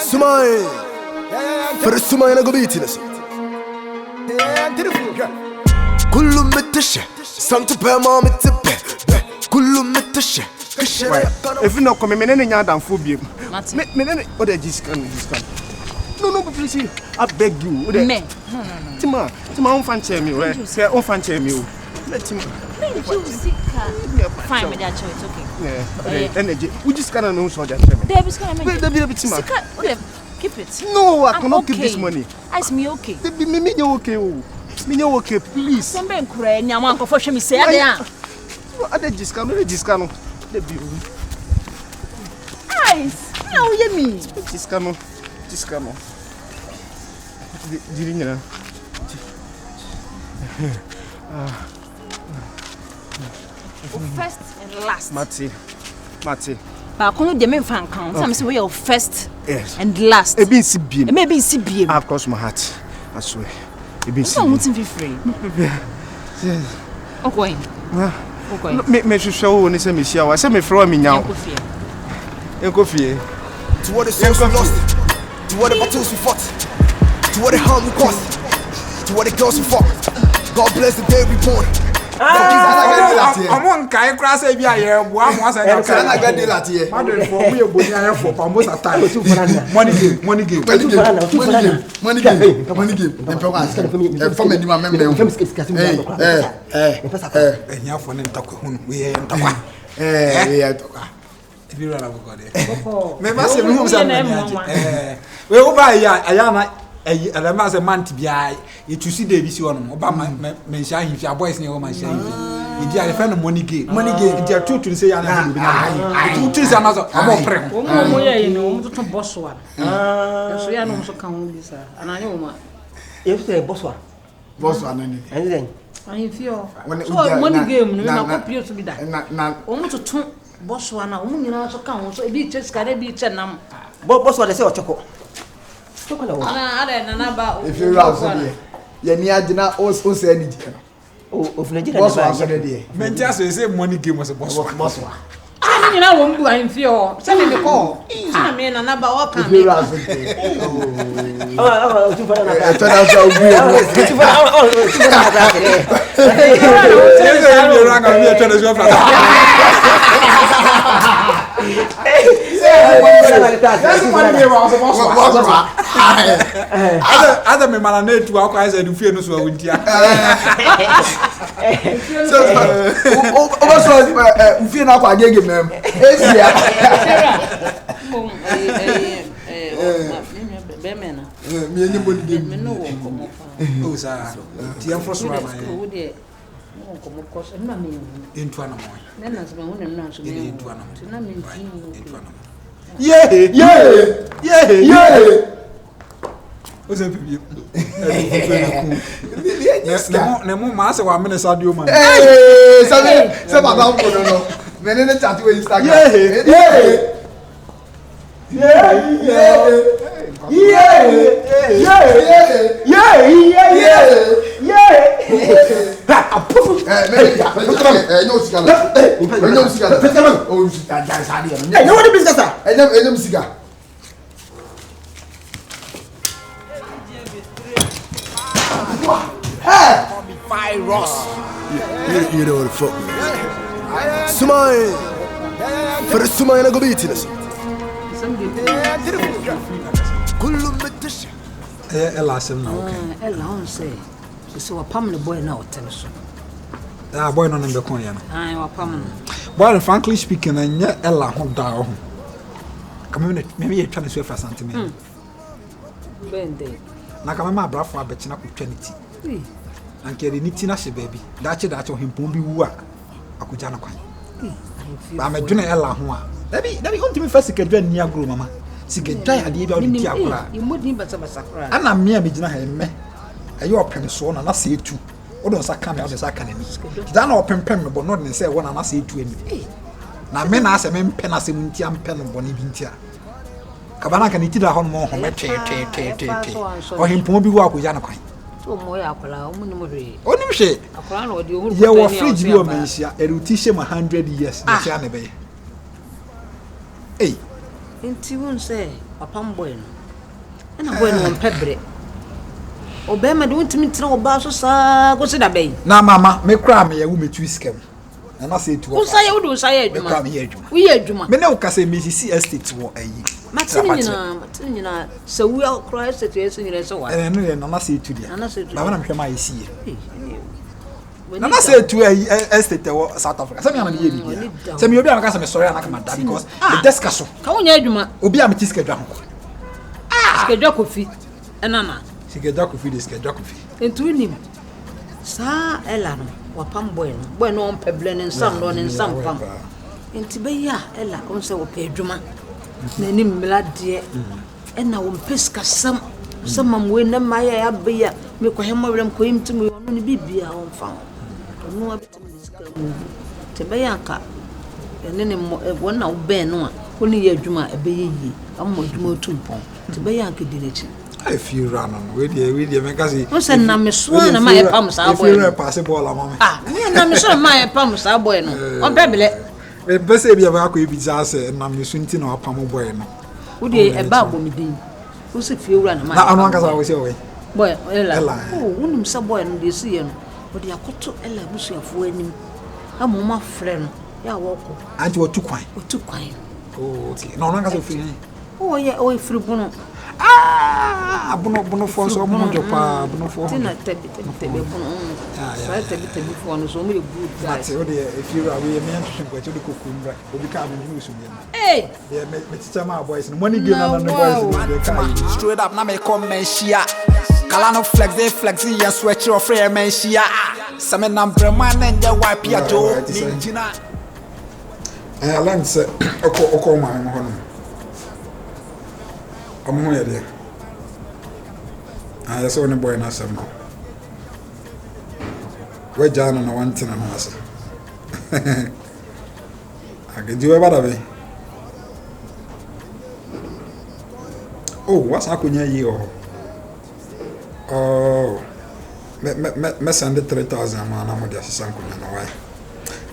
Sumai. For the Sumai na go beatiness. Kullu metashe. Santo pe ma metipe. Kullu metashe. If you not come, me nene nya dan phobia. Me nene oda discount. No, please. I beg you. Me. No. Tima on fan chair me. Say on fan chair me. Let him. Fine, with that choice, it's okay. Yeah. Energy. We just can't know so that. Debbie's keep it. No, I cannot keep this money. Ask me okay. Me okay. Me okay, please. Some ben cry, nyaman ko for me say there. Ada discount. Debbie. Nice. No, you mean. Discount. Dirinya. First and last. Mati. But I can't do fan count. Some say we are first and last. Maybe CBM. I've crossed my heart. I swear. Maybe CBM. I'm not free. Okay. Me show when say me share. I say me throw me now. Enko fie. To what the souls we lost. To what the battles we fought. To what the harm we caused. To what the girls we fought. God bless the day we born. I'm on Kai Crass a year, one was I got that here. Mother for me, a for almost a time. Money game. And the master man to be you to see the vision of Obama mention if your boys near my shine. If you are a friend of money game, if you are two to say, I two another. I'm prem. You know, to boss one. So I know so count this, and I know if they boss one, and then I feel money game, no appear to be that. Almost to boss one, a woman also count, so it be just got to be 10 number. Boss what I say, or chocolate. If you are you near dinner also say anything. Of Nigeria. Boss was there. Men just say money game was a boss. I mean, I won't go in fear. Send me the call. I mean, a number of if you are other me manane to our eyes and fear no so wintia. So fear now kwa gege mem. Bemena. Me any body game. Me no Oh sir. Tiam for so no como coisa na minha. Into an amount. Then as my own and so into an amount. Yeah. What's up, you? Nemo master, 1 minute, audio man. Hey, some about no. Men in the chat with Instagram. You know what the fuck, man. Sumai. For the Sumai na go beatiness. Kullu metashe. Ella said no. Ella say. So a permanent boy now tell us. Boy no in the corner. I am permanent. Well, frankly speaking, and yet Ella home down. Come maybe you're trying to swear for something. Bende. Nakamama bravo for Bettina Trinity. And carry Nitina she baby. That's that him Pombi Wua. I could jana quite. I'm a dinner Ella Hoa. Let me come to me first. Get near grow, Mamma. See, get dry at the end of the Tiara. You wouldn't but some surprise. And I'm mere Mijana and are you open so and I say two? Or don't I come out as I can? Then open pen, but not say one and I say two. Now, men ask a man pen as a Muntian pen of Bonnie Vintia. Cabana can eat it a home more, or him Pombi walk with Janaquine. So, Moya, Only say, you were free to your Mesia, a rotation 100 years. Hey, in Tiwon say, a palm boy. na boy no pebre obema de wontimi tira oba so saa go se da bɛyi na mama me kra me ya wo metu scam na say tu wo say wo do say adwuma kra me ya adwuma wo ya adwuma me na wo ka say Mrs estate wo ayi matini nyina se wu akra estate ese nyina se wa no ye na say tu dia na say tu na wana mhwe ma yesi na say tu ayi estate wo South Africa say me am ye bi say me obi am ka say me sorry na ka madam because the desk so ka wo nya adwuma obi am tiska dwa ho ska dwa kofi enana sika dwa kofi de sika dwa kofi entu nim sa ela no wapam boy no on peble ne nsam no ne nsam pam enti be ya ela on se wo pe adwuma na ni mlade ena wo peska sam samam we na maya ya be ya me ko hema wrem ko imtim yo no ne bibia on fa no abitim sika mu te be ya ka ene ne wona wo be no a woni ya adwuma e be yi amma adwuma otumpon te be ya ka dinechi I feel run on we dey make us o se na me so na ma e pam sa boy no pass ball mama me na me so ma e pam sa boy no on pebele e be se bia ba ko e bi za se na me so nti na pam boy no wo dey e ba bo me din wo se fie wura na ma na anu aka sa wo se we boy ela oh wonum sa boy no dey see no wo dey akoto ela busuafo anim amoma frɛ no ya wo ko anti wo tu kwan oh okay na anu aka sa free oh yeah oh free bono abono fo so mo jopa abono fo tina tebi bono so tebi fo no so mo good guys o de if you are we me anto kwa to de kokumbra obi ka me news me eh me teacher my boys no money game na no boys they ka straight up na me come menshia kala no flexing ya switch off free menshia some number man and ya wipe ya do ninjina land say oko ma mo hono amu ya de ya so ne boy na sam no we jana na wantina na asa agediwe bada be oh what's akunya yi oh me send 3,000 man na mo dia sisan kunya na why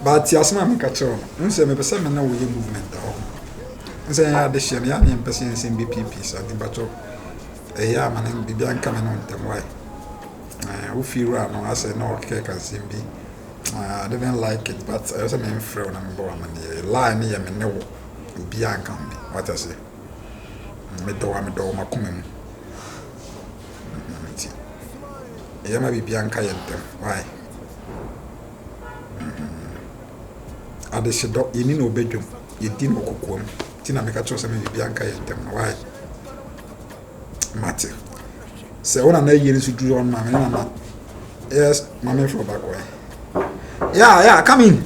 but yasma me ka cho nse me pese me na wo ye movement ho nse ya de hye ya ne pese nse BPP sa di bacho ya man bibia nka me no ntem why who feel right no I say no okay can simbi I didn't like it but I also mean free na me bo am ne line ya me ne wo bibia nka me what I say me do makoma mu yama bibia nka yentem why ade shedo yini no bedwom yedi no kokom tina me ka cho se me bibia nka yentem why mate se ona na yiri su duro on mama na yes mama for back way yeah come in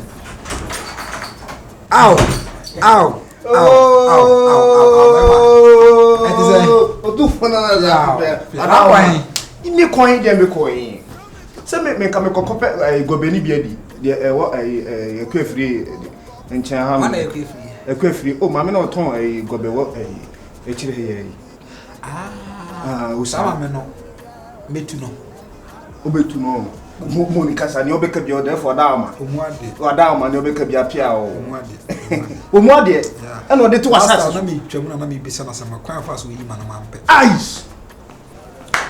ow Otumfour Nana ya ini coin dem be coin se me ka me kokope gobeni bia di de ekwefri nchen ha mana ekwefri o mama na oton gobewo echire he usama me no metu no obetu no mo ni kasa ni obeka bia o for daama omuade ni obeka bia pia o omuade and o de to asasa na me twam na me bisa na sama kwan fa so yi ma na mampe eyes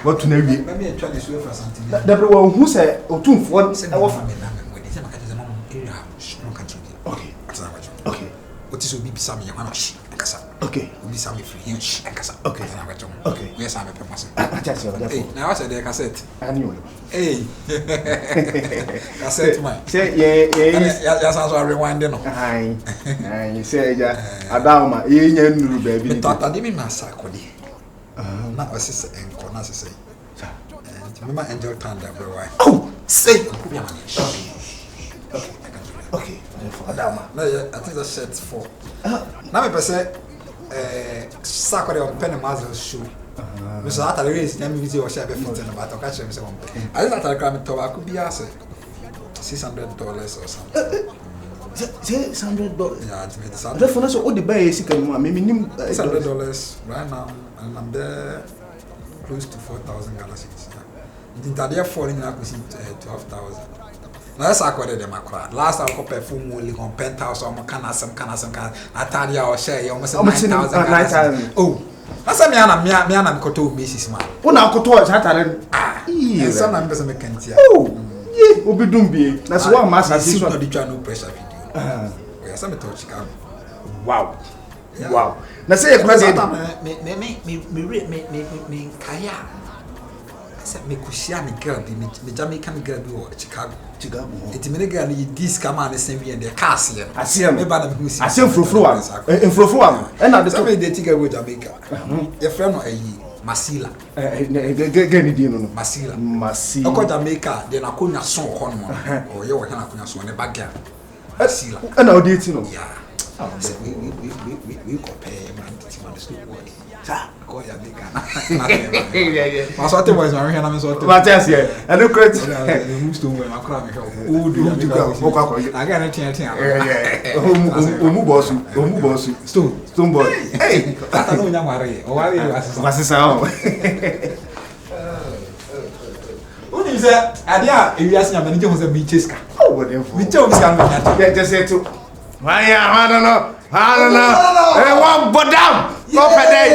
what to na wie na me twa de so fa santim da bre wo hu se Otumfour se wo fa me na me de se maka de no area no kan tro okay okay what is obi bisa me ya na shi kasa okay obi sa me free hin shi kasa okay na wacho okay we sa me pe masa acha se wa eh na wa se de cassette ani o eh cassette man se ye ya sa so rewind no ai se ja adama ye nya nuru ba bi ni tata de mi masa kodi na osese enko na sese mama angel tanda bro why oh say okay for adama no I think that shirt for na me pese sakore on pen mazel shoe me so ata race na me visit o share be fit na but o ka share me say on pen I think that gram to ba ku bia say $600 or something $600 yeah it's made the phone so o de buy sika no me nim $600 right now and I'm there close to 4,000 Ghana cedis Intadia falling na kusi 12,000. Na esa akwa de makwa. Last time I perform only on penthouse or kana some Atadia or share you almost 9,000. Oh, Asa me ana me koto basis man. Una koto satare. Ee, some na me be kantia. Oh. Ye, obi dum bi. Na so one master see so the no pressure video. We asa me to Chicago. Wow. Wow. Na say e kuna dey. Me kaya. Asa me kushia me girl bi me Jamaican girl bi wo Chicago. Eti me girl yi dis kama na same here the cars here. Asem. Me ba na me husi. Asem frofro am. Frofro am. E na de so me dey tiga wo Jamaica. Your friend no Masila. Get ni di no. Masila. Masila. Oko Jamaica de na konya son ho no. O ye wo hana konya son ne bagya. Masila. E na odi ti no. Yeah. We compare man to man the boy. Sa ko ya Jamaica. Yeah. Ma so te boys ma hwe na me so te. Matias here. I no credit. Move to where ma kra me hwe. O do Jamaica. Aga na tia. Yeah. Omu boss. Stone boy. Hey. Ata no nya mare. O ware asisa o. Uni se adia ewiase nya mani je ho se mi cheska. Oh, what info. Mi che o ska no nya. Yeah, just say to. I don't know. Hey, one bodam. Go per day.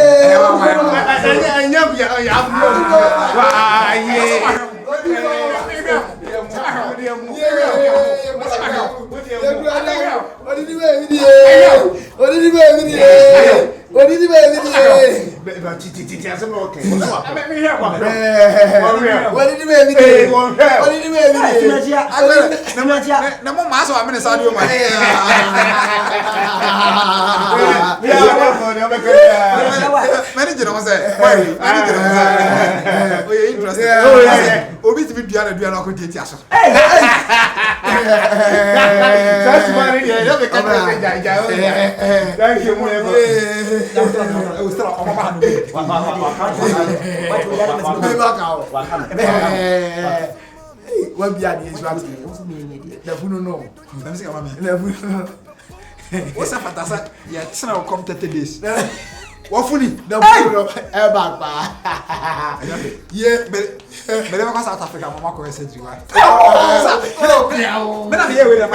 Manager no say, why? Manager no say, oh you interested? Oh yeah. Obi ti bi dua na ko tie aso. That's money. Yeah, no be can thank you mo e O stra o ma ba no. What be at the Israel? The funo no. Let me see mama. Le funo. What's up fatasa? Ya tsena o come 30 days. What funny? The funo e back pa. Yeah, but never go South Africa mama ko surgery why. Me na here with the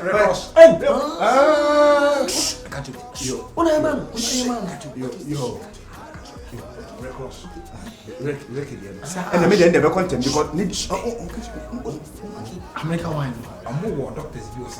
cross. Can't you? Yo. Una man. Yo. Records. And the media never content because need American wine. I'm more doctors views.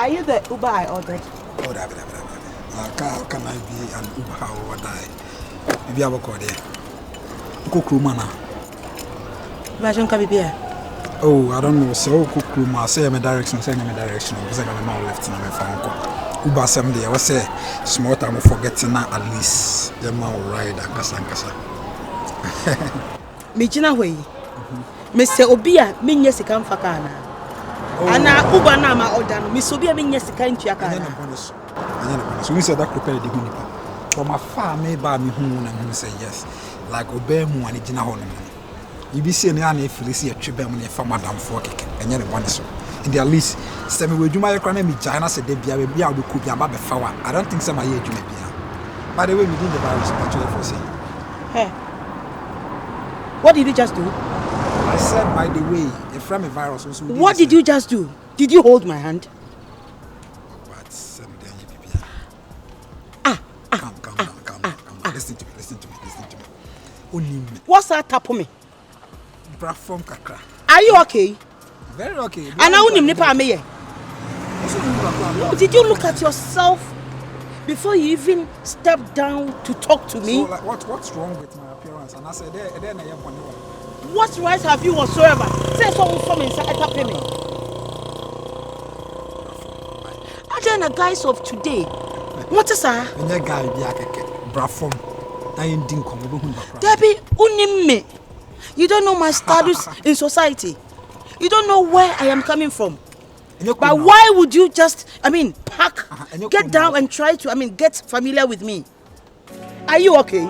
Are you the Uber I ordered? Oh, that. Can I be an Uber or die? Maybe I will call there. Kukrumana. Imagine can be here. Oh, I don't know. So Kukruma say my direction, because I'm now left in my phone. Uber someday I was say small time forgetting at least the man will ride and kasa. Mijina way. Mr. Obia, minya sika mfaka na. Ana Uber na ma order no. Mr. Obia minya sika ntua ka na. So we said that prepare the hunipa. From afar me ba me hu na hu say yes. Like obey mu ani gina ho no. You be say na na efiri a twebe mu na fa madam for keke. Enye ne bone so. In the at least say me wadwuma yakra na me China say de bia be a be ku bia ba be fa wa. I don't think say my ye adwuma bia. By the way, we did the virus actually for saying. Hey. What did you just do? I said, by the way, a from a virus also. What did you just do? Did you hold my hand? But calm down. Listen to me. Only me. What's that tap on me? Platform kakra. Are you okay? Very okay. And I won't nipa me. Did you look at yourself before you even step down to talk to me? So, like, what's wrong with my appearance? And I said, then I am one. What rights have you whatsoever? Say someone from inside a tap me. Are there the guys of today? What is that? And that guy be a keke. Platform I ain't didn't come over home. Debbie, me. You don't know my status in society. You don't know where I am coming from. But why would you just, pack, get down and try to, get familiar with me? Are you okay?